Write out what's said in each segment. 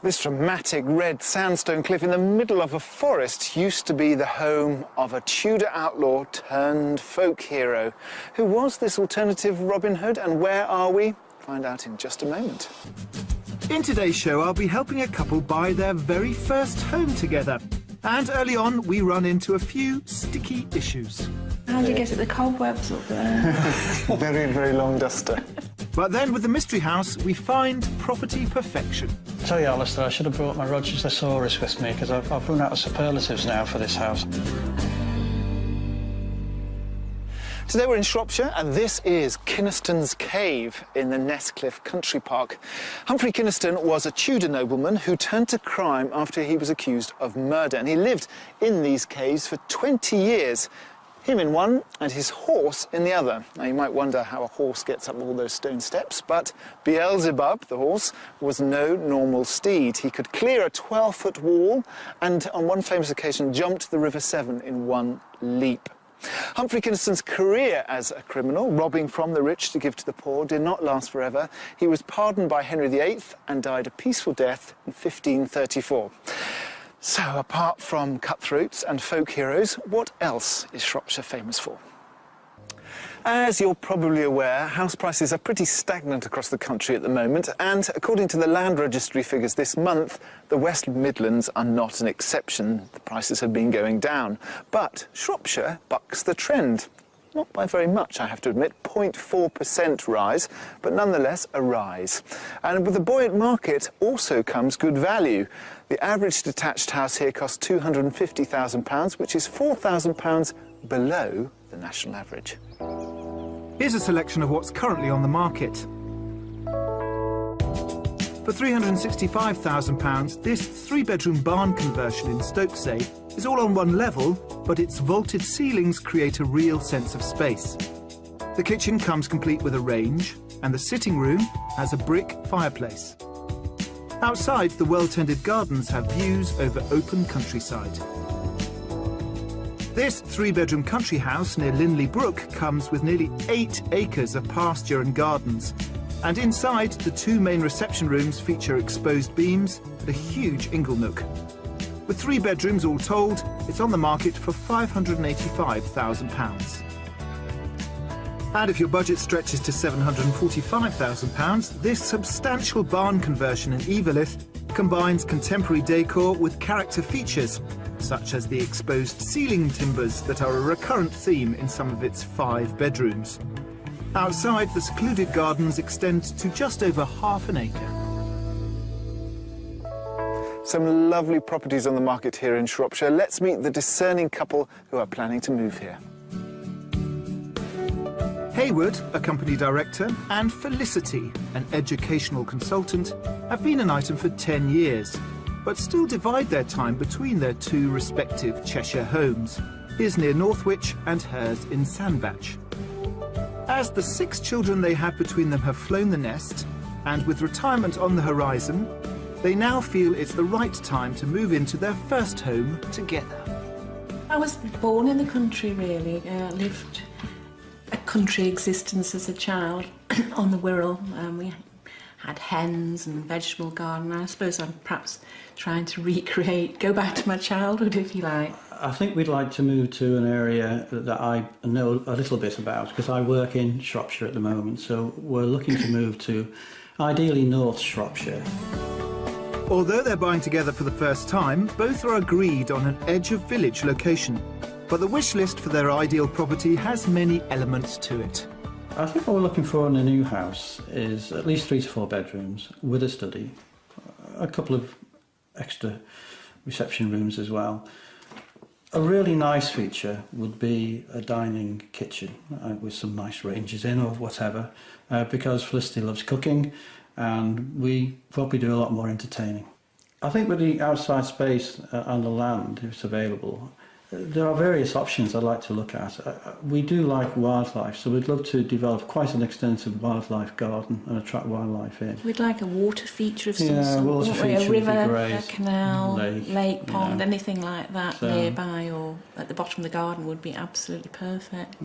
This dramatic red sandstone cliff in the middle of a forest used to be the home of a Tudor outlaw turned folk hero. Who was this alternative Robin Hood, and where are we? Find out in just a moment. In today's show, I'll be helping a couple buy their very first home together. And early on, we run into a few sticky issues. How do you get at the cobwebs up there? Very, very long duster. But then, with the mystery house, we find property perfection. Tell you, Alistair, I should have brought my Roger's thesaurus with me, because I've run out of superlatives now for this house. Today we're in Shropshire, and this is Kynaston's Cave in the Nesscliffe Country Park. Humphrey Kynaston was a Tudor nobleman who turned to crime after he was accused of murder, and he lived in these caves for 20 years. Him in one and his horse in the other. Now, you might wonder how a horse gets up all those stone steps, but Beelzebub, the horse, was no normal steed. He could clear a 12-foot wall and, on one famous occasion, jumped the River Severn in one leap. Humphrey Kynaston's career as a criminal, robbing from the rich to give to the poor, did not last forever. He was pardoned by Henry VIII and died a peaceful death in 1534. So, apart from cutthroats and folk heroes, what else is Shropshire famous for? As you're probably aware, house prices are pretty stagnant across the country at the moment, and according to the Land Registry figures this month, the West Midlands are not an exception. The prices have been going down. But Shropshire bucks the trend. Not by very much, I have to admit, 0.4% rise, but nonetheless a rise. And with a buoyant market also comes good value. The average detached house here costs £250,000, which is £4,000 below the national average. Here's a selection of what's currently on the market. For £365,000, this three-bedroom barn conversion in Stokesay is all on one level, but its vaulted ceilings create a real sense of space. The kitchen comes complete with a range, and the sitting room has a brick fireplace. Outside, the well-tended gardens have views over open countryside. This three-bedroom country house near Linley Brook comes with nearly 8 acres of pasture and gardens. And inside, the two main reception rooms feature exposed beams and a huge ingle nook. With 3 bedrooms all told, it's on the market for £585,000. And if your budget stretches to £745,000, this substantial barn conversion in Eveleth combines contemporary decor with character features, such as the exposed ceiling timbers that are a recurrent theme in some of its 5 bedrooms. Outside, the secluded gardens extend to just over half an acre. Some lovely properties on the market here in Shropshire. Let's meet the discerning couple who are planning to move here. Hayward, a company director, and Felicity, an educational consultant, have been an item for 10 years, but still divide their time between their 2 respective Cheshire homes, his near Northwich and hers in Sandbach. As the 6 children they have between them have flown the nest, and with retirement on the horizon, they now feel it's the right time to move into their first home together. I was born in the country, really. Lived a country existence as a child on the Wirral. We had hens and vegetable garden. I suppose I'm perhaps trying to go back to my childhood, if you like. I think we'd like to move to an area that I know a little bit about, because I work in Shropshire at the moment, so we're looking to move to, ideally, North Shropshire. Although they're buying together for the first time, both are agreed on an edge-of-village location. But the wish list for their ideal property has many elements to it. I think what we're looking for in a new house is at least 3 to 4 bedrooms with a study, a couple of extra reception rooms as well. A really nice feature would be a dining kitchen with some nice ranges in or whatever, because Felicity loves cooking and we probably do a lot more entertaining. I think with the outside space and the land, if it's available, there are various options I'd like to look at. We do like wildlife, so we'd love to develop quite an extensive wildlife garden and attract wildlife in. We'd like a water feature of some sort. Yeah, water feature a river, would be great. a canal, lake pond, anything like that nearby or at the bottom of the garden would be absolutely perfect.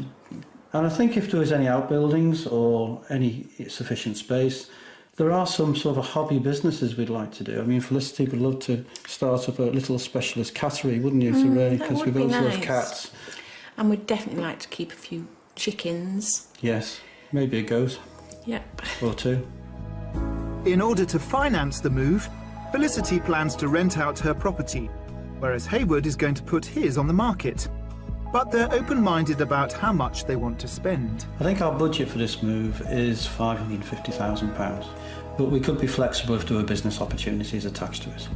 And I think if there was any outbuildings or any sufficient space, There are some sort of hobby businesses we'd like to do. I mean, Felicity would love to start up a little specialist cattery, wouldn't you, Ray? Because we both love cats. And we'd definitely like to keep a few chickens. Yes, maybe a goat. Yep. Or two. In order to finance the move, Felicity plans to rent out her property, whereas Haywood is going to put his on the market. But they're open-minded about how much they want to spend. I think our budget for this move is £550,000, but we could be flexible if there were business opportunities attached to it.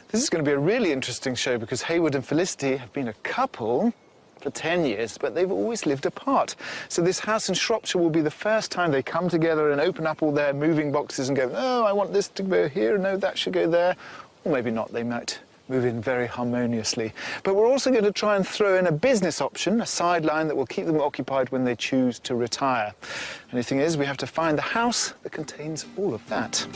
This is going to be a really interesting show because Haywood and Felicity have been a couple for 10 years, but they've always lived apart. So this house in Shropshire will be the first time they come together and open up all their moving boxes and go, oh, I want this to go here, no, that should go there. Or maybe not, they might move in very harmoniously. But we're also going to try and throw in a business option, a sideline that will keep them occupied when they choose to retire. And the thing is, we have to find the house that contains all of that.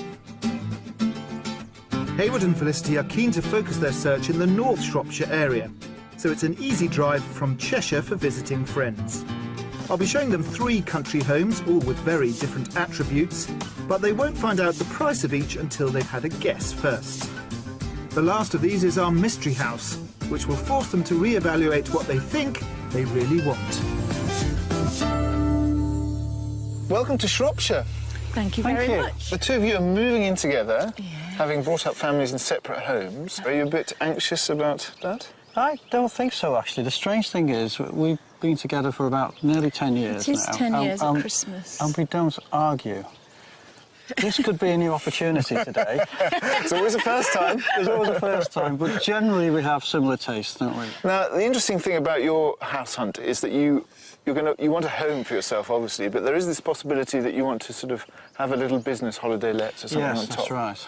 Haywood and Felicity are keen to focus their search in the North Shropshire area, so it's an easy drive from Cheshire for visiting friends. I'll be showing them 3 country homes, all with very different attributes, but they won't find out the price of each until they've had a guess first. The last of these is our mystery house, which will force them to re-evaluate what they think they really want. Welcome to Shropshire. Thank you very much. The two of you are moving in together, having brought up families in separate homes. Are you a bit anxious about that? I don't think so, actually. The strange thing is, we've been together for about nearly 10 years now. It is 10 years at Christmas. And we don't argue. This could be a new opportunity today. It's always a first time. There's always a first time, but generally we have similar tastes, don't we? Now, the interesting thing about your house hunt is that you want a home for yourself, obviously, but there is this possibility that you want to sort of have a little business holiday let or something on top. Yes, that's right.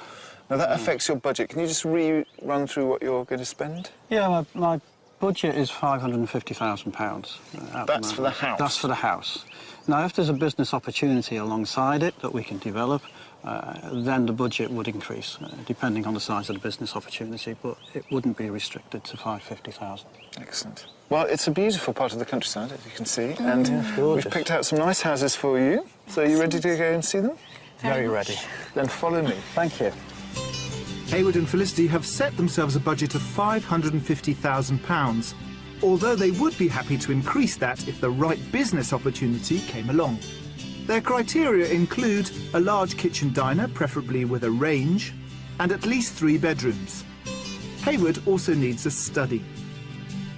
Now, that affects your budget. Can you just run through what you're going to spend? Yeah, my budget is £550,000. That's for the house? That's for the house. Now, if there's a business opportunity alongside it that we can develop, then the budget would increase, depending on the size of the business opportunity, but it wouldn't be restricted to £550,000. Excellent. Well, it's a beautiful part of the countryside, as you can see, and gorgeous. we've picked out some nice houses for you. So are you ready to go and see them? Very ready. Then follow me. Thank you. Haywood and Felicity have set themselves a budget of £550,000, although they would be happy to increase that if the right business opportunity came along. Their criteria include a large kitchen diner, preferably with a range, and at least 3 bedrooms. Haywood also needs a study.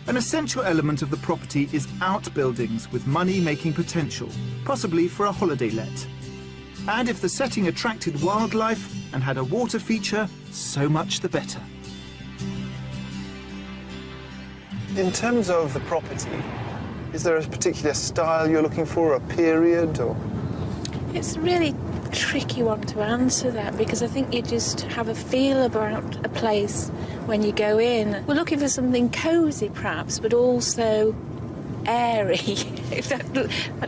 An essential element of the property is outbuildings with money-making potential, possibly for a holiday let. And if the setting attracted wildlife and had a water feature, so much the better. In terms of the property, is there a particular style you're looking for, a period, or...? It's a really tricky one to answer that, because I think you just have a feel about a place when you go in. We're looking for something cosy, perhaps, but also airy. If that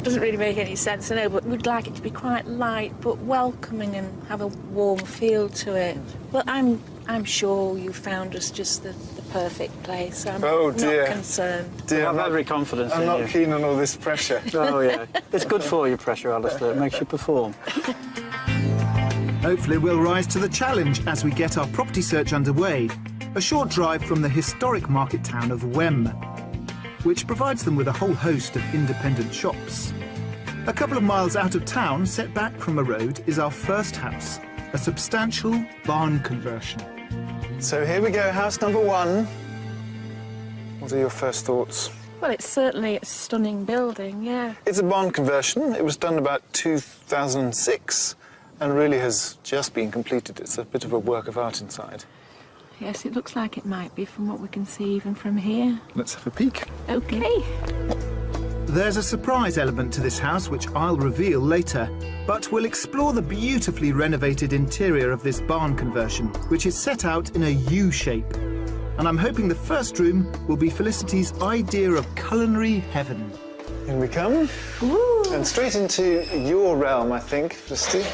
doesn't really make any sense, I know, but we'd like it to be quite light but welcoming and have a warm feel to it. Well, I'm sure you found us just the perfect place. I'm not concerned. Dear, I'm very confident in you. I'm not keen on all this pressure. Oh, yeah. It's good for you, pressure, Alistair. It makes you perform. Hopefully we'll rise to the challenge as we get our property search underway, a short drive from the historic market town of Wem, which provides them with a whole host of independent shops. A couple of miles out of town, set back from a road, is our first house, a substantial barn conversion. So here we go, house number 1. What are your first thoughts? Well, it's certainly a stunning building, yeah. It's a barn conversion. It was done about 2006 and really has just been completed. It's a bit of a work of art inside. Yes, it looks like it might be from what we can see even from here. Let's have a peek. OK. There's a surprise element to this house, which I'll reveal later, but we'll explore the beautifully renovated interior of this barn conversion, which is set out in a U shape. And I'm hoping the first room will be Felicity's idea of culinary heaven. In we come. Ooh. And straight into your realm, I think, Felicity.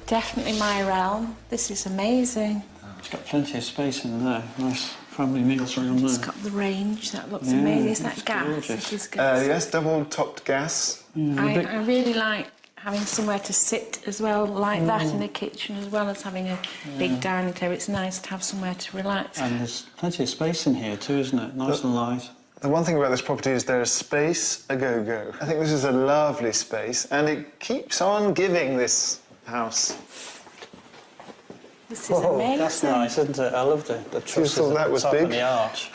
Definitely my realm. This is amazing. It's got plenty of space in there. Nice family meals room there. It's got the range, that looks amazing. Is that gas? gorgeous. It is gas. Yes, double-topped gas. I really like having somewhere to sit as well, like that in the kitchen, as well as having a big dining table. It's nice to have somewhere to relax. And there's plenty of space in here too, isn't it? Nice and light. The one thing about this property is there is space a go-go. I think this is a lovely space, and it keeps on giving, this house. This is amazing. That's nice, isn't it? I love the trusses thought at that the was top big? and the arch.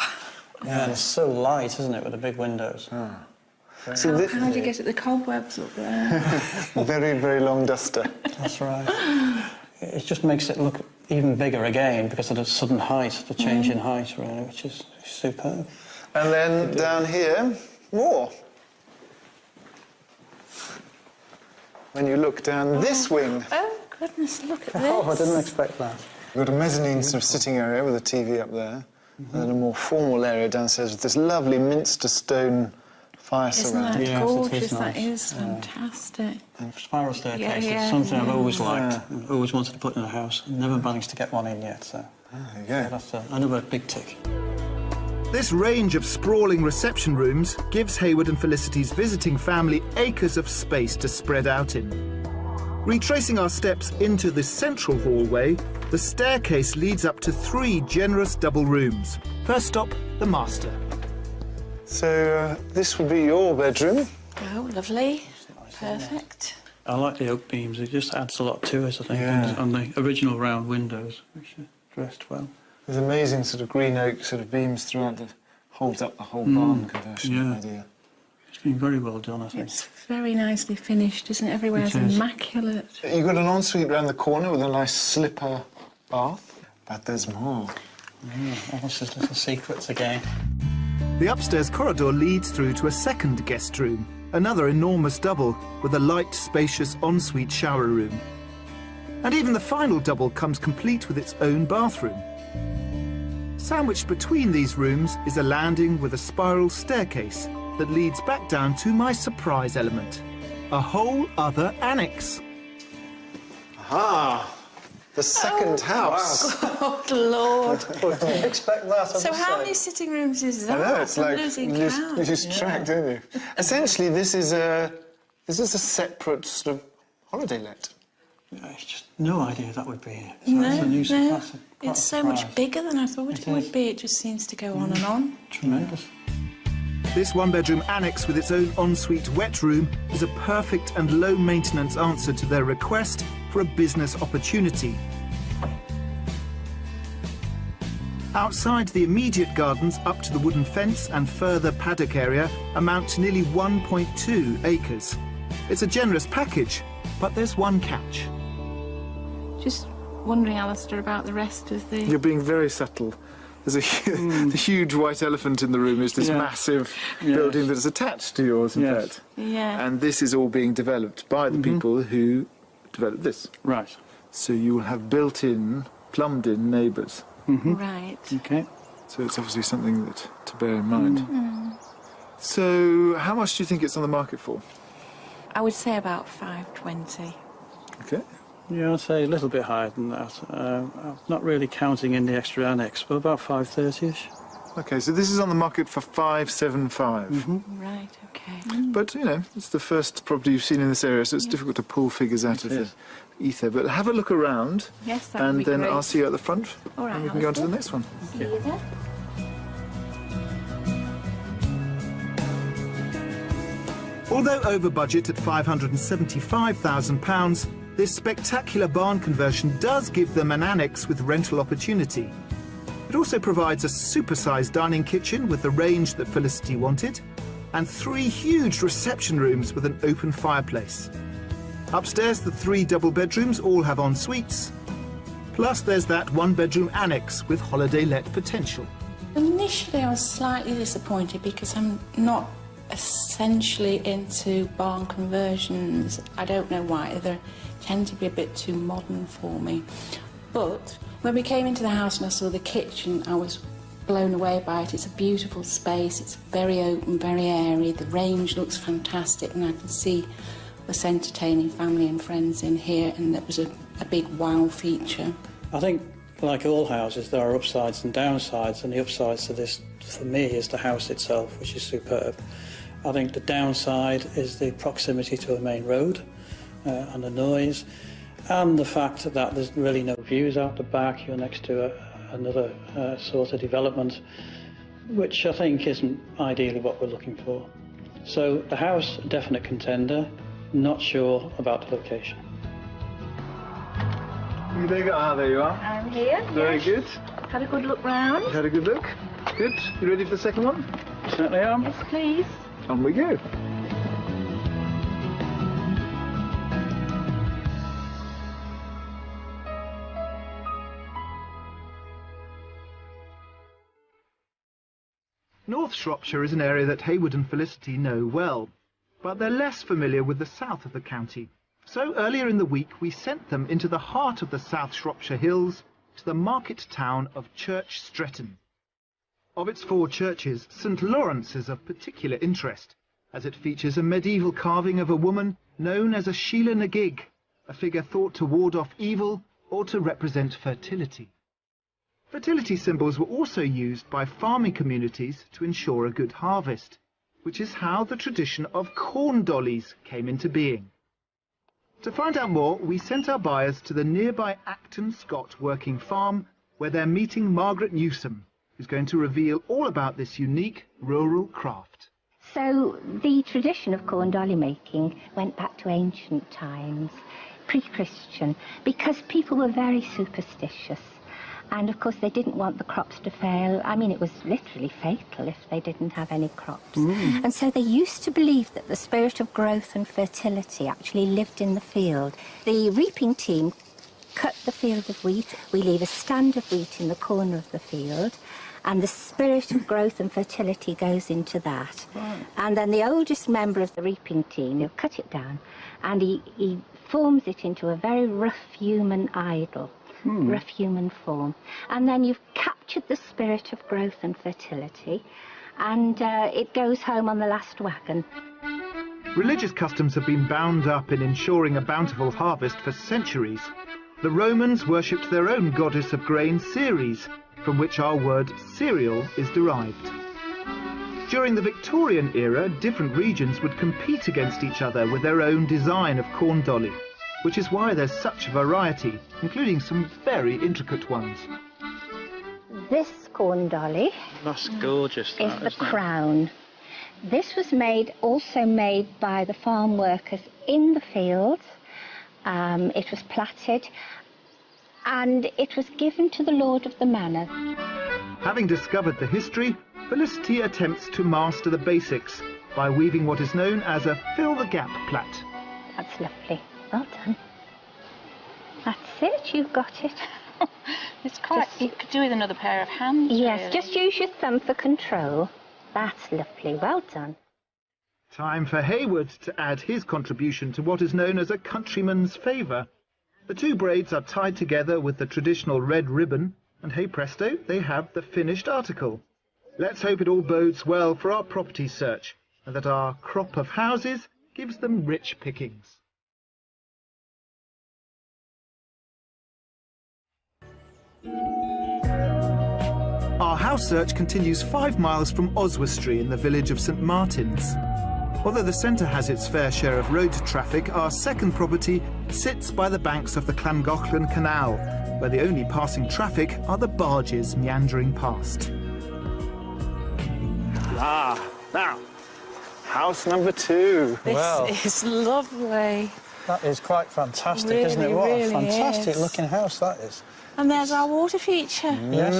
Yeah, and it's so light, isn't it, with the big windows. See, How do you get at the cobwebs up there? very, very long duster. That's right. It just makes it look even bigger again because of the sudden height, the change in height, really, which is superb. And then down here, more. When you look down this wing, Oh, goodness, look at this. Oh, I didn't expect that. you've got a mezzanine sort of sitting area with a TV up there, and then a more formal area downstairs with this lovely Minster stone fire Isn't surround. that Yes, it gorgeous? is That nice. is fantastic. And spiral staircase Yeah, is something I've always yeah. liked, always wanted to put in a house. Never managed to get one in yet, so There you go. that's another big tick. This range of sprawling reception rooms gives Hayward and Felicity's visiting family acres of space to spread out in. Retracing our steps into the central hallway, the staircase leads up to 3 generous double rooms. First stop, the master. So this would be your bedroom. Oh, lovely. Perfect. I like the oak beams, it just adds a lot to it, I think, Yeah. and the original round windows, which are dressed well. There's amazing sort of green oak sort of beams throughout that holds up the whole barn conversion yeah. idea. It's been very well done, I think. It's very nicely finished, isn't it? Everywhere's It is. immaculate. You've got an ensuite round the corner with a nice slipper bath, but there's more. All those little secrets again. The upstairs corridor leads through to a second guest room, another enormous double with a light, spacious ensuite shower room. And even the final double comes complete with its own bathroom. Sandwiched between these rooms is a landing with a spiral staircase that leads back down to my surprise element, a whole other annex. Ah, the second house. Oh, Lord. Didn't expect that. So how many sitting rooms is that? I know, it's I'm like losing you count. lose track, don't you? Essentially, this is a separate sort of holiday let. It's just no idea that would be it. So No, that's a new no. that's quite It's a so much surprise. bigger than I thought it It would is. be. It just seems to go on and on. Tremendous. This one-bedroom annex with its own ensuite wet room is a perfect and low-maintenance answer to their request for a business opportunity. Outside, the immediate gardens up to the wooden fence and further paddock area amount to nearly 1.2 acres. It's a generous package, but there's one catch. Just wondering, Alistair, about the rest of the... You're being very subtle. There's the huge white elephant in the room is this Yeah. massive Yes. building that is attached to yours, in Yes. fact. Yeah. And this is all being developed by the people who developed this. Right. So you will have built-in, plumbed-in neighbours. Right. Okay. So it's obviously something that to bear in mind. So how much do you think it's on the market for? I would say about 520. Okay. Yeah, I'd say a little bit higher than that. I'm not really counting in the extra annex, but about 530-ish. Okay, so this is on the market for 575. Right, okay. But, you know, it's the first property you've seen in this area, so it's difficult to pull figures out of the is. ether. But have a look around, Yes, that would and be then great. I'll see you at the front, All right, and we can go on to the Alistair. next one. See you there. Although over budget at £575,000, this spectacular barn conversion does give them an annex with rental opportunity. It also provides a supersized dining kitchen with the range that Felicity wanted, and 3 huge reception rooms with an open fireplace. Upstairs, the 3 double bedrooms all have en suites. Plus, there's that 1-bedroom annex with holiday let potential. Initially, I was slightly disappointed because I'm not essentially into barn conversions. I don't know why. They tend to be a bit too modern for me. But when we came into the house and I saw the kitchen, I was blown away by it. It's a beautiful space. It's very open, very airy. The range looks fantastic, and I can see us entertaining family and friends in here, and that was a big wow feature. I think Like all houses, there are upsides and downsides, and the upsides to this, for me, is the house itself, which is superb. I think the downside is the proximity to a main road and the noise, and the fact that there's really no views out the back. You're next to another sort of development, which I think isn't ideally what we're looking for. So the house, a definite contender, not sure about the location. There you are. I'm here. Very good. Had a good look round. Had a good look. Good. You ready for the second one? Certainly am. Yes, please. On we go. North Shropshire is an area that Haywood and Felicity know well, but they're less familiar with the south of the county. So earlier in the week we sent them into the heart of the South Shropshire Hills to the market town of Church Stretton. Of its 4 churches, St Lawrence is of particular interest, as it features a medieval carving of a woman known as a Sheila Nagig, a figure thought to ward off evil or to represent fertility. Fertility symbols were also used by farming communities to ensure a good harvest, which is how the tradition of corn dollies came into being. To find out more, we sent our buyers to the nearby Acton Scott working farm, where they're meeting Margaret Newsom, who's going to reveal all about this unique rural craft. So the tradition of corn dolly making went back to ancient times, pre-Christian, because people were very superstitious. And of course they didn't want the crops to fail. I mean, it was literally fatal if they didn't have any crops. And so they used to believe that the spirit of growth and fertility actually lived in the field. The reaping team cut the field of wheat. We leave a stand of wheat in the corner of the field, and the spirit of growth and fertility goes into that. And then the oldest member of the reaping team, he'll cut it down, and he forms it into a very rough human idol. Rough human form. And then you've captured the spirit of growth and fertility, and it goes home on the last wagon. Religious customs have been bound up in ensuring a bountiful harvest for centuries. The Romans worshipped their own goddess of grain, Ceres, from which our word cereal is derived. During the Victorian era, different regions would compete against each other with their own design of corn dolly, which is why there's such variety, including some very intricate ones. This corn dolly That's gorgeous. is the crown. This was also made by the farm workers in the fields. It was plaited, and it was given to the lord of the manor. Having discovered the history, Felicity attempts to master the basics by weaving what is known as a fill-the-gap plait. That's lovely. Well done. That's it, you've got it. It's quite... You could do with another pair of hands, Yes, really. just use your thumb for control. That's lovely. Well done. Time for Haywood to add his contribution to what is known as a countryman's favour. The 2 braids are tied together with the traditional red ribbon, and hey presto, they have the finished article. Let's hope it all bodes well for our property search, and that our crop of houses gives them rich pickings. Our house search continues 5 miles from Oswestry in the village of St Martin's. Although the centre has its fair share of road traffic, our second property sits by the banks of the Llangollen Canal, where the only passing traffic are the barges meandering past. Now, house number 2. This is lovely. That is quite fantastic, Really, isn't it? What really a fantastic is. looking house that is. And there's our water feature. Yes.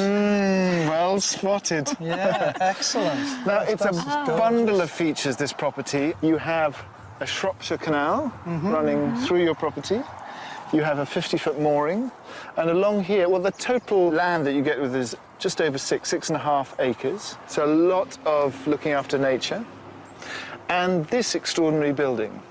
Well spotted. Yeah, excellent. Now, it's a That's bundle of features, this property. You have a Shropshire Canal running through your property. You have a 50-foot mooring. And along here, well, the total land that you get with is just over 6.5 acres. So a lot of looking after nature. And this extraordinary building,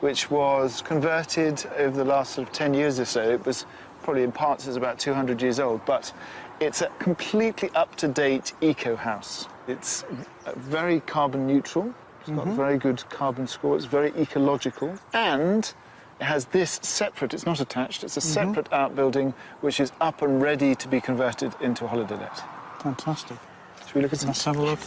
which was converted over the last sort of 10 years or so. It was probably in parts is about 200 years old, but it's a completely up-to-date eco-house. It's very carbon neutral. It's got a very good carbon score. It's very ecological. And it has this separate, it's not attached, it's a separate outbuilding which is up and ready to be converted into a holiday let. Fantastic. Should we look at some? Let's have a look.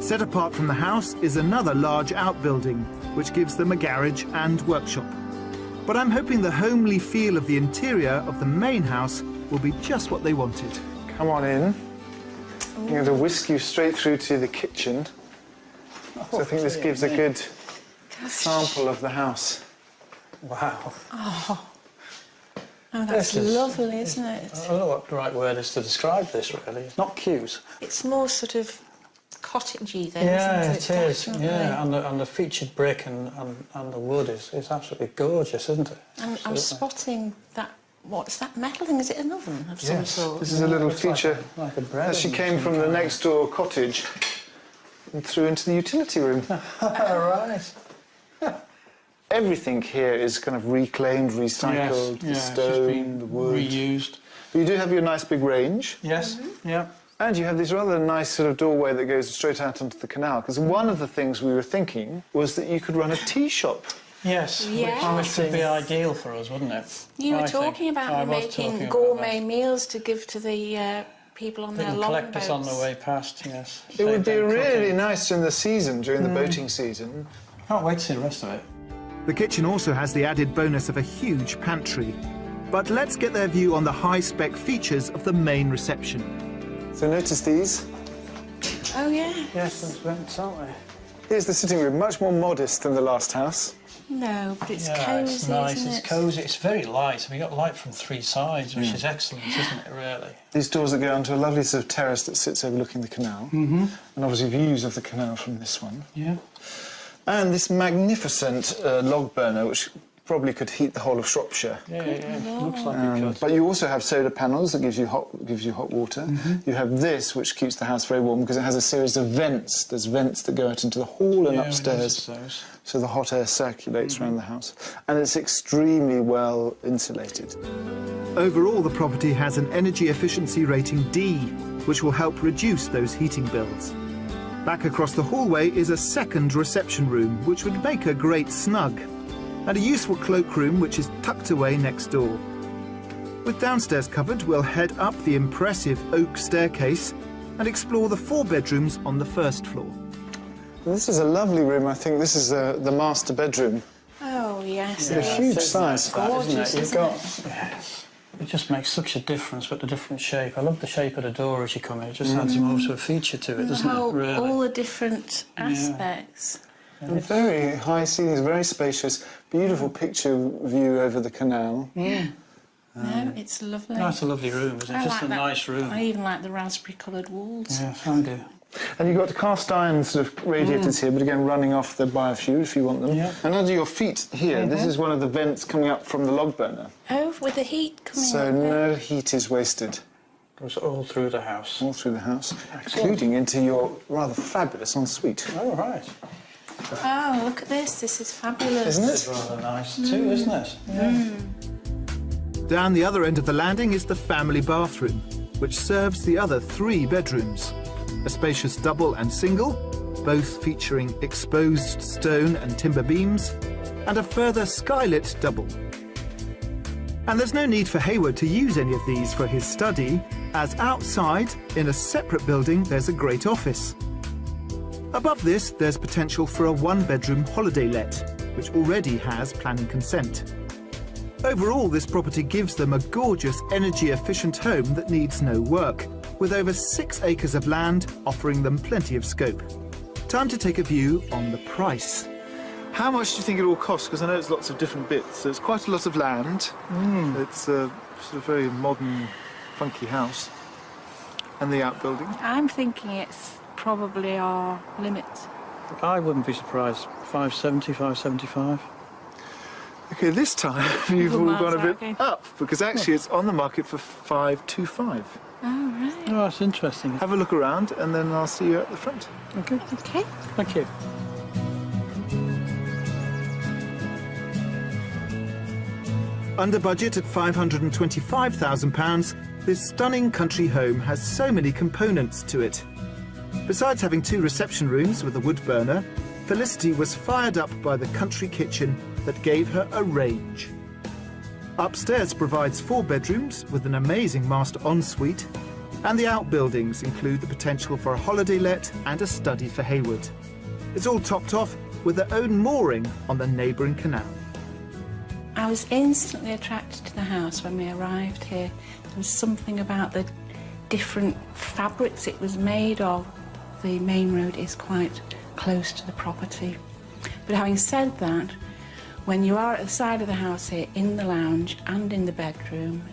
Set apart from the house is another large outbuilding, which gives them a garage and workshop. But I'm hoping the homely feel of the interior of the main house will be just what they wanted. Come on in. I'm going to whisk you straight through to the kitchen. So I think this gives a good sample of the house. Wow. Oh, that's lovely, isn't it? I don't know what the right word is to describe this, really. It's not cute. It's more sort of cottagey, though, Yeah, isn't it? it is. Definitely. Yeah, and the featured brick and the wood is absolutely gorgeous, isn't it? And I'm spotting that, what's that metal thing? Is it an oven of some sort? This is a little feature like a bread that she oven came from the next door cottage and threw into the utility room. Right. Everything here is kind of reclaimed, recycled, the it's stone, just been the wood. reused. But you do have your nice big range. Yes, yeah. And you have this rather nice sort of doorway that goes straight out onto the canal. Because one of the things we were thinking was that you could run a tea shop. Yes, Yes. which would be ideal for us, wouldn't it? You were I talking think. I about was making talking about gourmet that. meals to give to the people on They their can collect us on longboats. the way past, yes. It would be Save them really cooking. nice in the season, during the boating season. Can't wait to see the rest of it. The kitchen also has the added bonus of a huge pantry. But let's get their view on the high-spec features of the main reception. So notice these. Oh, yeah. Yes, there's vents, aren't there? Here's the sitting room, much more modest than the last house. No, but it's Yeah, cosy, it's nice, isn't it's it? cosy, it's very light. We got light from three sides, which is excellent, isn't it, really? These doors that go onto a lovely sort of terrace that sits overlooking the canal. And obviously views of the canal from this one. Yeah. And this magnificent log burner, which probably could heat the whole of Shropshire. Yeah, looks like it could. But you also have solar panels that gives you hot water. You have this, which keeps the house very warm because it has a series of vents. There's vents that go out into the hall and Yeah, upstairs, we noticed those. so the hot air circulates around the house. And it's extremely well insulated. Overall, the property has an energy efficiency rating D, which will help reduce those heating bills. Back across the hallway is a second reception room, which would make a great snug, and a useful cloakroom which is tucked away next door. With downstairs covered, we'll head up the impressive oak staircase and explore the 4 bedrooms on the first floor. This is a lovely room, I think. This is the master bedroom. Oh, yes. It's a huge size. Gorgeous, You've isn't got, it? yes. It just makes such a difference with the different shape. I love the shape of the door as you come in. It just adds more to a feature to it, doesn't it, really? All the different aspects. And very high ceilings, very spacious, beautiful picture view over the canal. Yeah. No, it's lovely. That's a lovely room, isn't it? I Just like a that. nice room. I even like the raspberry-coloured walls. Yes, I do. And you've got cast iron sort of radiators here, but again running off the biofuel if you want them. Yeah. And under your feet here, this is one of the vents coming up from the log burner. Oh, with the heat coming So up. no heat is wasted Goes all through the house. all through the house, including into your rather fabulous ensuite. Oh, right. Oh, look at this. This is fabulous. Isn't It's it? rather nice too, isn't it? Yeah. Down the other end of the landing is the family bathroom, which serves the other 3 bedrooms. A spacious double and single, both featuring exposed stone and timber beams, and a further skylit double. And there's no need for Hayward to use any of these for his study, as outside, in a separate building, there's a great office. Above this, there's potential for a 1-bedroom holiday let, which already has planning consent. Overall, this property gives them a gorgeous, energy-efficient home that needs no work, with over 6 acres of land offering them plenty of scope. Time to take a view on the price. How much do you think it all costs? Because I know it's lots of different bits. So it's quite a lot of land. It's a sort of very modern, funky house. And the outbuilding. I'm thinking it's probably our limit. I wouldn't be surprised. 570, 575. Okay, this time you've all gone a bit Okay. up, because actually it's on the market for 525. Oh, right. Oh, that's interesting. Have a look around and then I'll see you at the front. Okay, Okay. thank you. Under budget at £525,000, this stunning country home has so many components to it. Besides having 2 reception rooms with a wood burner, Felicity was fired up by the country kitchen that gave her a range. Upstairs provides 4 bedrooms with an amazing master ensuite, and the outbuildings include the potential for a holiday let and a study for Hayward. It's all topped off with their own mooring on the neighbouring canal. I was instantly attracted to the house when we arrived here. There was something about the different fabrics it was made of. The main road is quite close to the property. But having said that, when you are at the side of the house here, in the lounge and in the bedroom,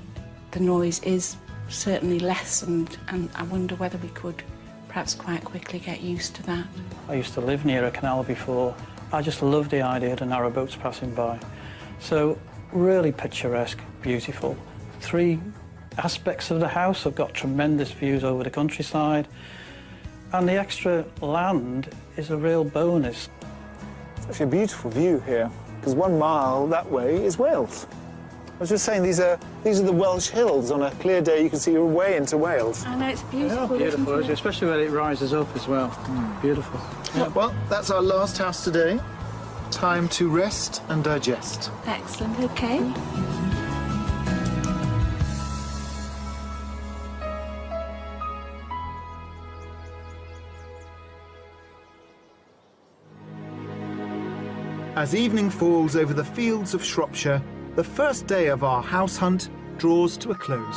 the noise is certainly lessened, and I wonder whether we could perhaps quite quickly get used to that. I used to live near a canal before. I just loved the idea of the narrow boats passing by. So really picturesque, beautiful. 3 aspects of the house have got tremendous views over the countryside, and the extra land is a real bonus. It's actually a beautiful view here, because 1 mile that way is Wales. I was just saying, these are the Welsh hills. On a clear day, you can see way into Wales. I know, it's beautiful. Yeah, beautiful, isn't it? especially when it rises up as well. Beautiful. Yeah. Well, that's our last house today. Time to rest and digest. Excellent, OK. As evening falls over the fields of Shropshire, the first day of our house hunt draws to a close.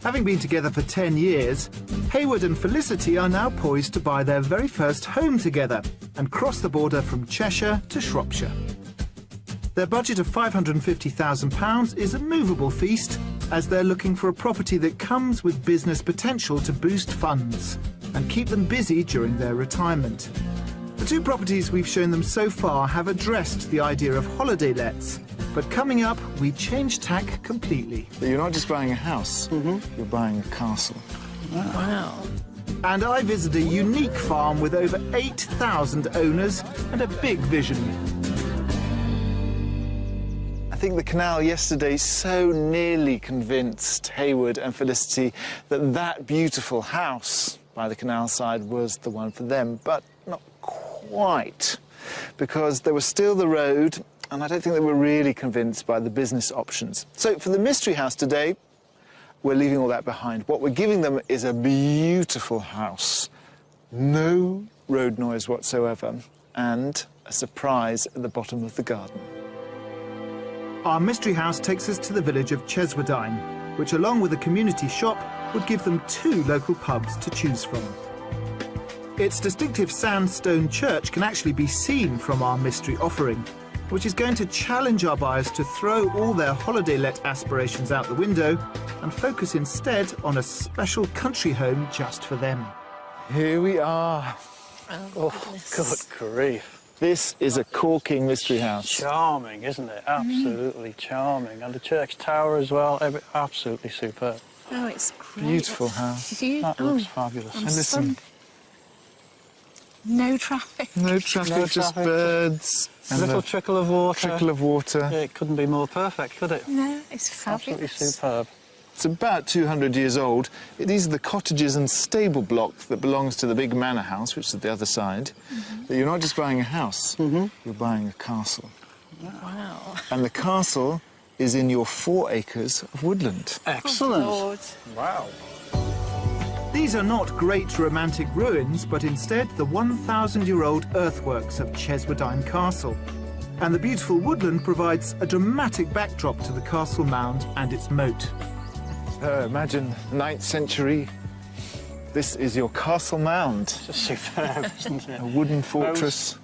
Having been together for 10 years, Hayward and Felicity are now poised to buy their very first home together and cross the border from Cheshire to Shropshire. Their budget of £550,000 is a movable feast, as they're looking for a property that comes with business potential to boost funds and keep them busy during their retirement. The 2 properties we've shown them so far have addressed the idea of holiday lets, but coming up, we change tack completely. But you're not just buying a house, you're buying a castle. Wow. And I visit a unique farm with over 8,000 owners and a big vision. I think the canal yesterday so nearly convinced Hayward and Felicity that that beautiful house by the canal side was the one for them, but not quite, because there was still the road, and I don't think they were really convinced by the business options. So for the mystery house today, we're leaving all that behind. What we're giving them is a beautiful house, no road noise whatsoever, and a surprise at the bottom of the garden. Our mystery house takes us to the village of Cheswardine, which, along with a community shop, would give them 2 local pubs to choose from. Its distinctive sandstone church can actually be seen from our mystery offering, which is going to challenge our buyers to throw all their holiday let aspirations out the window and focus instead on a special country home just for them. Here we are. Oh, Good grief. This is a corking mystery house. Charming, isn't it? Absolutely charming. And the church tower as well, absolutely superb. Oh, it's great. Beautiful house. That looks fabulous. And listen, No traffic. no traffic, No just traffic. birds. A little trickle of water. trickle of water. Yeah, it couldn't be more perfect, could it? No, it's Absolutely fabulous. superb. It's about 200 years old. These are the cottages and stable block that belongs to the big manor house, which is at the other side. But you're not just buying a house, you're buying a castle. Wow. And the castle is in your 4 acres of woodland. Excellent. Lord. Wow. These are not great romantic ruins, but instead the 1,000-year-old earthworks of Cheswardine Castle. And the beautiful woodland provides a dramatic backdrop to the castle mound and its moat. Imagine 9th century. This is your castle mound. It's just superb, isn't it? A wooden fortress,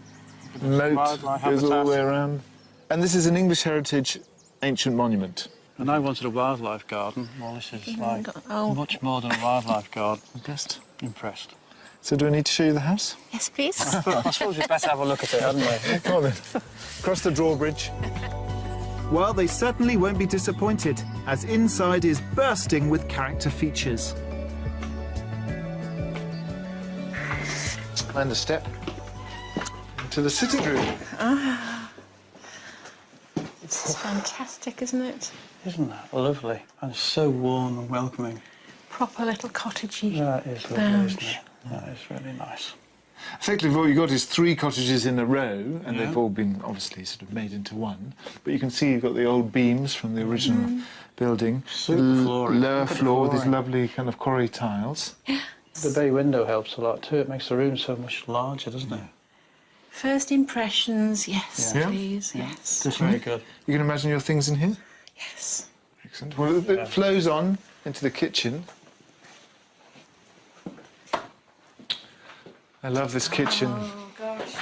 moat Wildlife goes all the habitat. way around. And this is an English heritage ancient monument. And I wanted a wildlife garden. Well, this is like much more than a wildlife garden. Impressed. Impressed. So do I need to show you the house? Yes, please. I suppose we'd better have a look at it, hadn't we? Come on then. Across the drawbridge. Well, they certainly won't be disappointed, as inside is bursting with character features. And a step into the sitting room. It's fantastic, isn't it? Isn't that lovely? And so warm and welcoming. Proper little cottagey That is lovely, lounge. isn't it? That is really nice. Effectively, what you've got is 3 cottages in a row, and they've all been obviously sort of made into one. But you can see you've got the old beams from the original building. Super flooring. Lower Look at the floor with these flooring. lovely kind of quarry tiles. The bay window helps a lot too. It makes the room so much larger, doesn't it? First impressions, yes, Yeah. please, yes. Just very good. You can imagine your things in here? Yes. Excellent. Well, it flows on into the kitchen. I love this kitchen. Oh, gosh.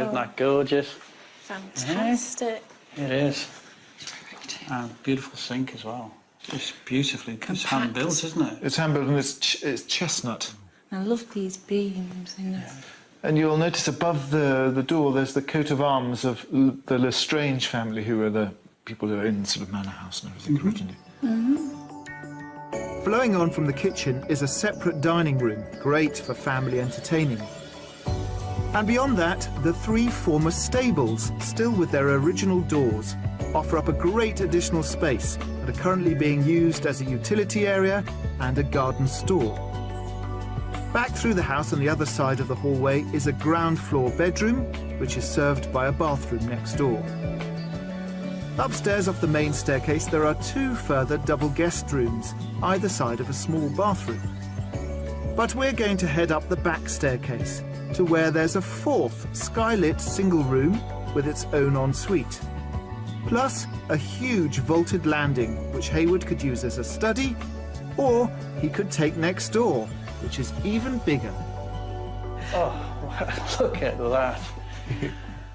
Isn't that gorgeous? Fantastic. It is. And beautiful sink as well. It's beautifully, it's hand built, isn't it? It's hand built and it's chestnut. I love these beams in the... And you'll notice above the door there's the coat of arms of the Lestrange family, who are the people who are in sort of manor house and everything originally. Flowing on from the kitchen is a separate dining room, great for family entertaining. And beyond that, the 3 former stables, still with their original doors, offer up a great additional space and are currently being used as a utility area and a garden store. Back through the house on the other side of the hallway is a ground floor bedroom, which is served by a bathroom next door. Upstairs off the main staircase there are 2 further double guest rooms, either side of a small bathroom. But we're going to head up the back staircase to where there's a 4th skylit single room with its own ensuite. Plus a huge vaulted landing, which Hayward could use as a study, or he could take next door, which is even bigger. Oh, look at that.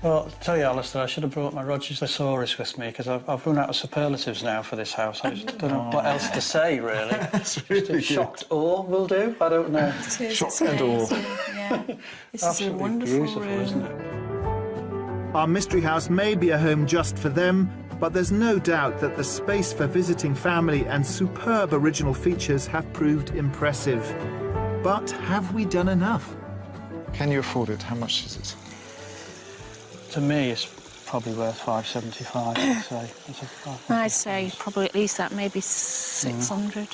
Well, I'll tell you, Alistair, I should have brought my Rogers Thesaurus with me, because I've run out of superlatives now for this house. I just don't know what else to say, really. That's really good. Shocked awe will do? I don't know. It is, Shock it's and awe. amazing, yeah. This is a Absolutely wonderful beautiful, room. isn't it? Our mystery house may be a home just for them, but there's no doubt that the space for visiting family and superb original features have proved impressive. But have we done enough? Can you afford it? How much is it? To me, it's probably worth $575, I'd say. I'd say probably at least that, maybe 600.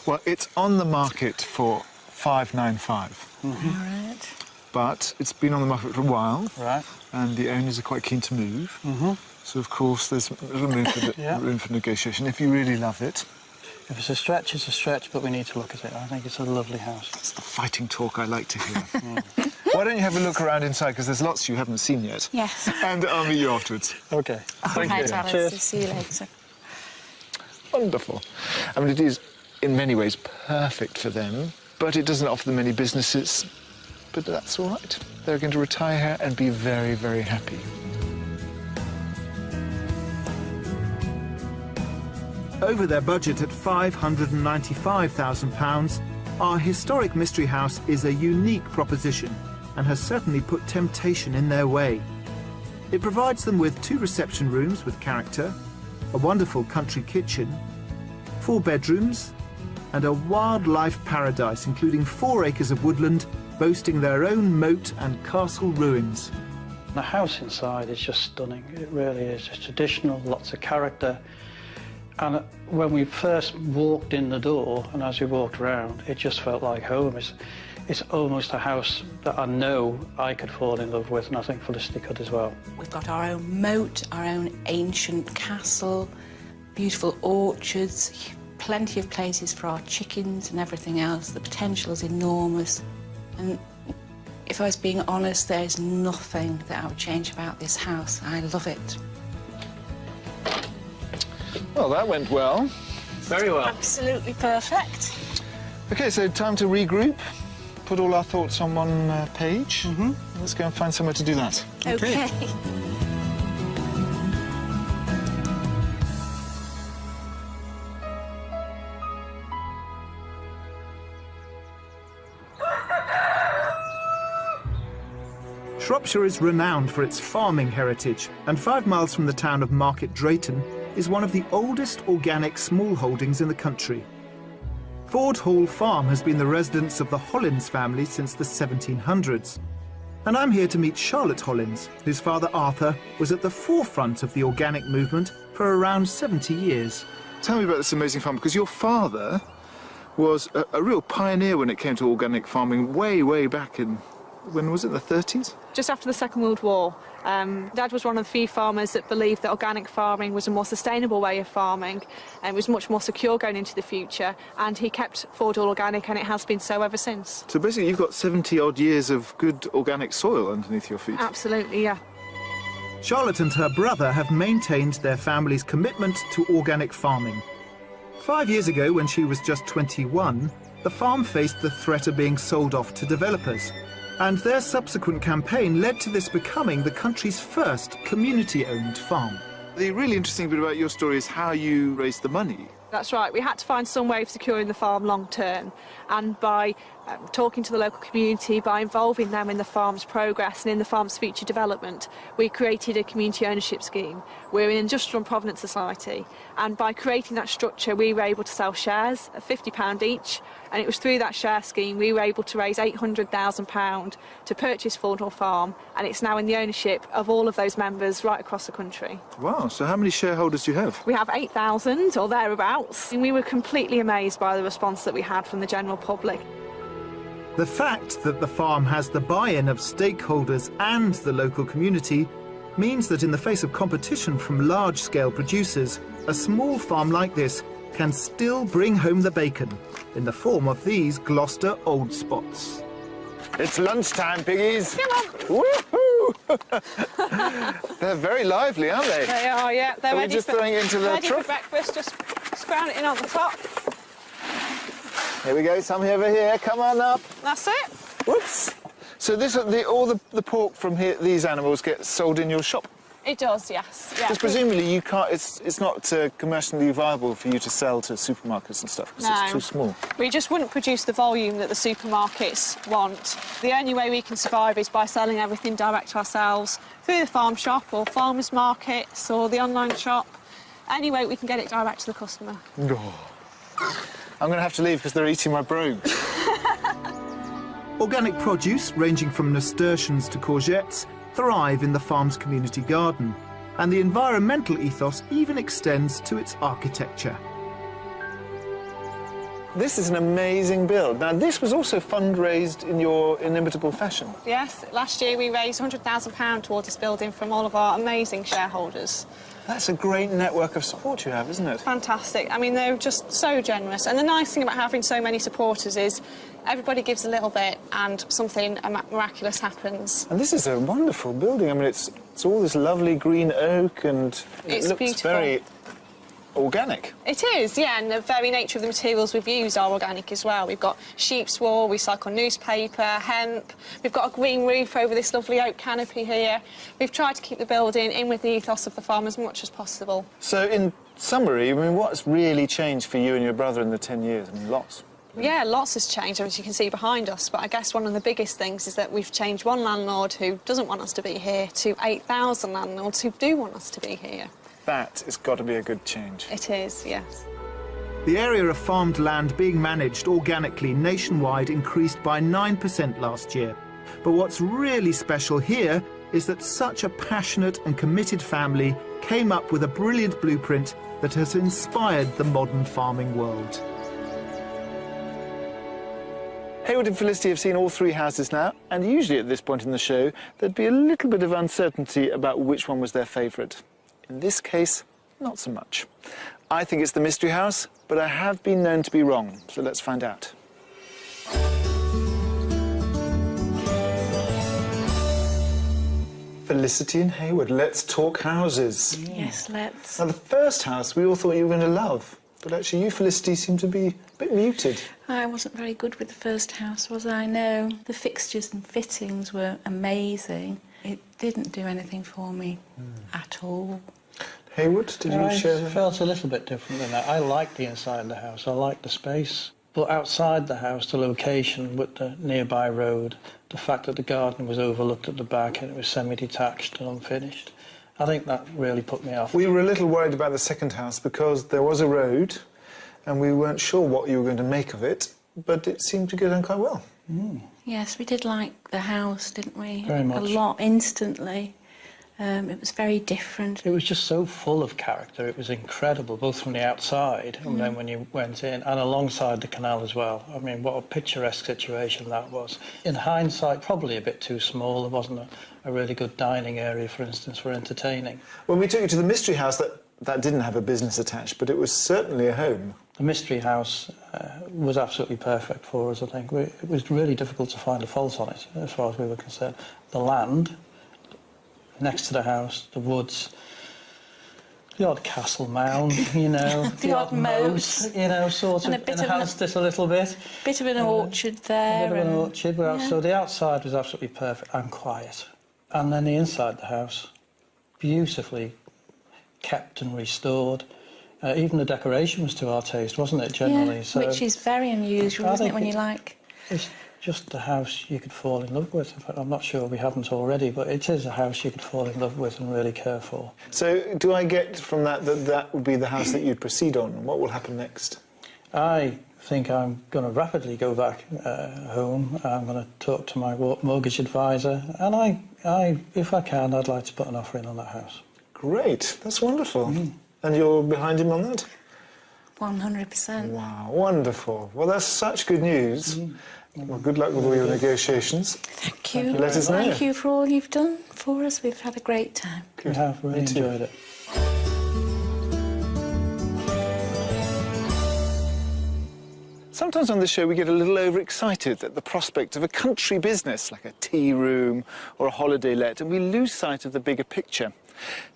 Well, it's on the market for $595. All right. But it's been on the market for a while, Right. and the owners are quite keen to move. So, of course, there's a little room for, room for negotiation if you really love it. If it's a stretch, it's a stretch, but we need to look at it. I think it's a lovely house. It's the fighting talk I like to hear. Why don't you have a look around inside, because there's lots you haven't seen yet. Yes. And I'll meet you afterwards. OK. All right, Alice. Cheers. See you later. Wonderful. I mean, it is, in many ways, perfect for them, but it doesn't offer them any businesses. But that's all right. They're going to retire here and be very, very happy. Over their budget at £595,000, our historic mystery house is a unique proposition and has certainly put temptation in their way. It provides them with 2 reception rooms with character, a wonderful country kitchen, 4 bedrooms, and a wildlife paradise including 4 acres of woodland, boasting their own moat and castle ruins. The house inside is just stunning. It really is. It's traditional, lots of character. And when we first walked in the door, and as we walked around, it just felt like home. It's almost a house that I know I could fall in love with, and I think Felicity could as well. We've got our own moat, our own ancient castle, beautiful orchards, plenty of places for our chickens and everything else. The potential is enormous. And if I was being honest, there's nothing that I would change about this house. I love it. Well, that went well. Very well. Absolutely perfect. OK, so time to regroup, put all our thoughts on one page. Let's go and find somewhere to do that. Okay. Shropshire is renowned for its farming heritage, and 5 miles from the town of Market Drayton is one of the oldest organic smallholdings in the country. Ford Hall Farm has been the residence of the Hollins family since the 1700s. And I'm here to meet Charlotte Hollins, whose father Arthur was at the forefront of the organic movement for around 70 years. Tell me about this amazing farm, because your father was a real pioneer when it came to organic farming way back in, when was it, the 30s? Just after the Second World War. Dad was one of the few farmers that believed that organic farming was a more sustainable way of farming and was much more secure going into the future, and he kept forward all organic, and it has been so ever since. So basically you've got 70 odd years of good organic soil underneath your feet. Absolutely, yeah. Charlotte and her brother have maintained their family's commitment to organic farming. 5 years ago, when she was just 21, the farm faced the threat of being sold off to developers. And their subsequent campaign led to this becoming the country's first community-owned farm. The really interesting bit about your story is how you raised the money. That's right. We had to find some way of securing the farm long term, and by talking to the local community, by involving them in the farm's progress and in the farm's future development, we created a community ownership scheme. We're an industrial and provenance society, and by creating that structure we were able to sell shares at £50 each, and it was through that share scheme we were able to raise £800,000 to purchase Fordhall Farm, and it's now in the ownership of all of those members right across the country. Wow, so how many shareholders do you have? We have 8,000 or thereabouts, and we were completely amazed by the response that we had from the general public. The fact that the farm has the buy-in of stakeholders and the local community means that in the face of competition from large-scale producers, a small farm like this can still bring home the bacon in the form of these Gloucester Old Spots. It's lunchtime, piggies. Come on. Woohoo! They're very lively, aren't they? They are, yeah. They're Are we ready just throwing it into the ready trough? for breakfast. Just scrounge it in on the top. Here we go, some over here. Come on up. That's it. Whoops. So this, all the pork from here, these animals get sold in your shop? It does, yes. Yeah. Because presumably you can't. It's not commercially viable for you to sell to supermarkets and stuff because No. it's too small. We just wouldn't produce the volume that the supermarkets want. The only way we can survive is by selling everything direct ourselves through the farm shop or farmers markets or the online shop. Any way we can get it direct to the customer. Oh. I'm going to have to leave because they're eating my brogues. Organic produce, ranging from nasturtiums to courgettes, thrive in the farm's community garden, and the environmental ethos even extends to its architecture. This is an amazing build. Now, this was also fundraised in your inimitable fashion. Yes, last year we raised £100,000 towards this building from all of our amazing shareholders. That's a great network of support you have, isn't it? Fantastic. I mean, they're just so generous. And the nice thing about having so many supporters is everybody gives a little bit and something miraculous happens. And this is a wonderful building. I mean, it's all this lovely green oak and it looks beautiful. very organic. It is, yeah, and the very nature of the materials we've used are organic as well. We've got sheep's wool, recycled newspaper, hemp. We've got a green roof over this lovely oak canopy here. We've tried to keep the building in with the ethos of the farm as much as possible. So, in summary, I mean, what's really changed for you and your brother in the 10 years? I mean, lots. Yeah, lots has changed, as you can see behind us, but I guess one of the biggest things is that we've changed one landlord who doesn't want us to be here to 8,000 landlords who do want us to be here. That has got to be a good change. It is, yes. The area of farmed land being managed organically nationwide increased by 9% last year. But what's really special here is that such a passionate and committed family came up with a brilliant blueprint that has inspired the modern farming world. Haywood and Felicity have seen all three houses now, and usually at this point in the show, there'd be a little bit of uncertainty about which one was their favourite. In this case, not so much. I think it's the Mystery House, but I have been known to be wrong, so let's find out. Felicity and Haywood, let's talk houses. Yes, let's. Now, the first house we all thought you were going to love, but actually you, Felicity, seem to be a bit muted. I wasn't very good with the first house, was I? No. The fixtures and fittings were amazing. It didn't do anything for me at all. Haywood, did you share I that? felt a little bit different than that. I liked the inside of the house, I liked the space. But outside the house, the location with the nearby road, the fact that the garden was overlooked at the back and it was semi-detached and unfinished, I think that really put me off. We were a little worried about the second house because there was a road and we weren't sure what you were going to make of it, but it seemed to get on quite well. Yes, we did like the house, didn't we? Very much. A lot, instantly. It was very different. It was just so full of character. It was incredible, both from the outside and then when you went in, and alongside the canal as well. I mean, what a picturesque situation that was. In hindsight, probably a bit too small. There wasn't a really good dining area, for instance, for entertaining. When we took you to the Mystery House, that didn't have a business attached, but it was certainly a home. The Mystery House was absolutely perfect for us, I think. It was really difficult to find a fault on it, as far as we were concerned. The land next to the house, the woods, the odd castle mound, you know, the odd moat, you know, sort of enhanced it a little bit. Bit of an orchard there. A bit of an orchard. So the outside was absolutely perfect and quiet. And then the inside the house, beautifully kept and restored. Even the decoration was to our taste, wasn't it, generally? Yeah, so which is very unusual, isn't it, when you like... It's just the house you could fall in love with. I'm not sure we haven't already, but it is a house you could fall in love with and really care for. So do I get from that that would be the house that you'd proceed on? What will happen next? I think I'm going to rapidly go back home. I'm going to talk to my mortgage advisor, and I, if I can, I'd like to put an offer in on that house. Great, that's wonderful. And you're behind him on that? 100%. Wow, wonderful. Well, that's such good news. Well, good luck with all your negotiations. Thank you. Let us know. Thank you for all you've done for us. We've had a great time. We have really enjoyed it. Sometimes on this show we get a little overexcited at the prospect of a country business like a tea room or a holiday let, and we lose sight of the bigger picture.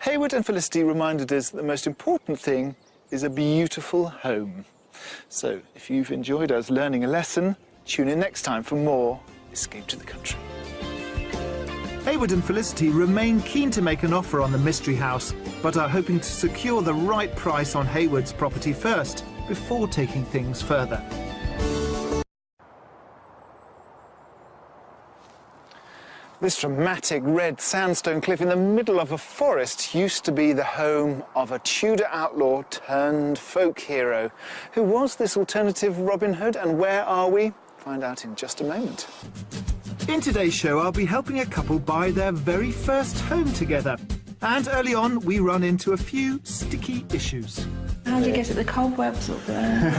Hayward and Felicity reminded us that the most important thing is a beautiful home. So if you've enjoyed us learning a lesson, tune in next time for more Escape to the Country. Hayward and Felicity remain keen to make an offer on the Mystery House, but are hoping to secure the right price on Hayward's property first, before taking things further. This dramatic red sandstone cliff in the middle of a forest used to be the home of a Tudor outlaw turned folk hero. Who was this alternative Robin Hood, and where are we? Find out in just a moment. In today's show, I'll be helping a couple buy their very first home together. And early on, we run into a few sticky issues. How do you get at the cobwebs up there?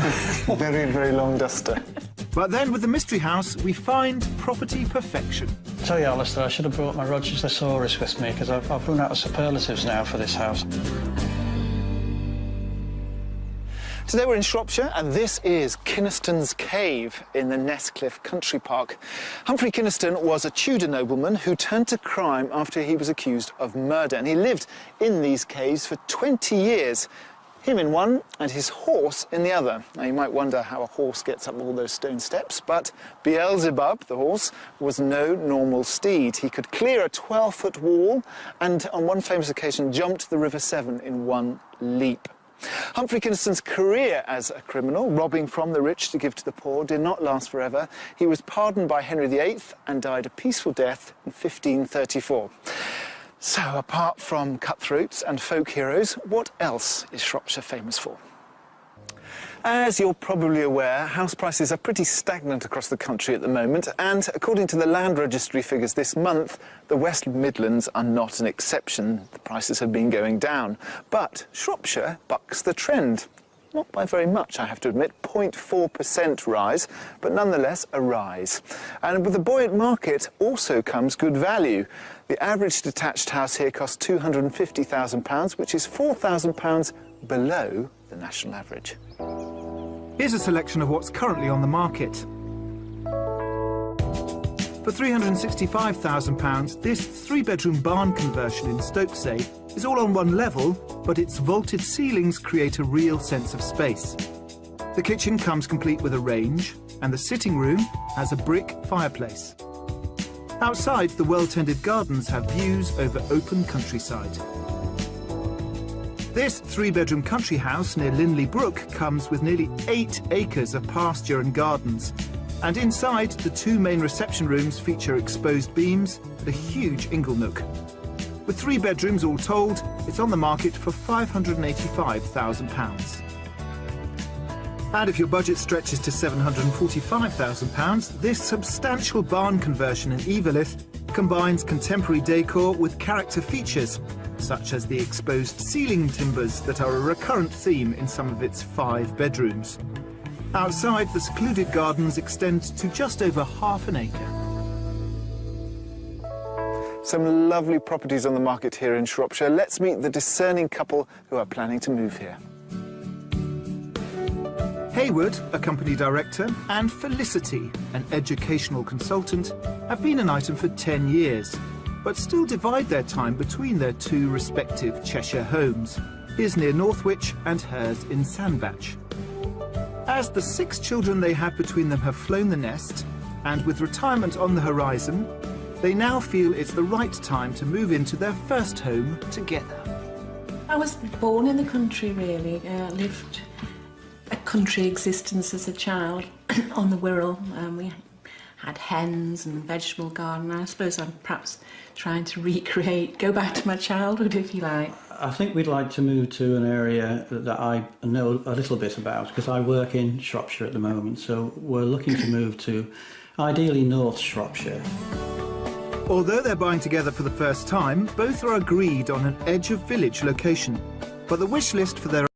Very, very long duster. But then with the Mystery House, we find property perfection. Tell you, Alistair, I should have brought my Roger's thesaurus with me, because I've run out of superlatives now for this house. Today we're in Shropshire, and this is Kynaston's Cave in the Nesscliffe Country Park. Humphrey Kynaston was a Tudor nobleman who turned to crime after he was accused of murder, and he lived in these caves for 20 years. Him in one and his horse in the other. Now you might wonder how a horse gets up all those stone steps, but Beelzebub, the horse, was no normal steed. He could clear a 12-foot wall and on one famous occasion jumped the River Severn in one leap. Humphrey Kynaston's career as a criminal, robbing from the rich to give to the poor, did not last forever. He was pardoned by Henry VIII and died a peaceful death in 1534. So, apart from cutthroats and folk heroes, what else is Shropshire famous for? As you're probably aware, house prices are pretty stagnant across the country at the moment, and according to the Land Registry figures this month, the West Midlands are not an exception. The prices have been going down. But Shropshire bucks the trend. Not by very much, I have to admit, 0.4% rise, but nonetheless a rise. And with the buoyant market also comes good value. The average detached house here costs £250,000, which is £4,000 below the national average. Here's a selection of what's currently on the market. For £365,000, this three-bedroom barn conversion in Stokesay is all on one level, but its vaulted ceilings create a real sense of space. The kitchen comes complete with a range, and the sitting room has a brick fireplace. Outside, the well-tended gardens have views over open countryside. This three-bedroom country house near Linley Brook comes with nearly 8 acres of pasture and gardens. And inside, the two main reception rooms feature exposed beams and a huge inglenook. With 3 bedrooms all told, it's on the market for £585,000. And if your budget stretches to £745,000, this substantial barn conversion in Eveleth combines contemporary decor with character features, such as the exposed ceiling timbers that are a recurrent theme in some of its 5 bedrooms. Outside, the secluded gardens extend to just over half an acre. Some lovely properties on the market here in Shropshire. Let's meet the discerning couple who are planning to move here. Haywood, a company director, and Felicity, an educational consultant, have been an item for 10 years, but still divide their time between their 2 respective Cheshire homes, his near Northwich and hers in Sandbach. As the 6 children they have between them have flown the nest, and with retirement on the horizon, they now feel it's the right time to move into their first home together. I was born in the country, really. Lived a country existence as a child on the Wirral. We had hens and vegetable garden. I suppose I'm perhaps trying to go back to my childhood, if you like. I think we'd like to move to an area that I know a little bit about, because I work in Shropshire at the moment, so we're looking to move to ideally North Shropshire. Although they're buying together for the first time, both are agreed on an edge of village location. But the wish list for their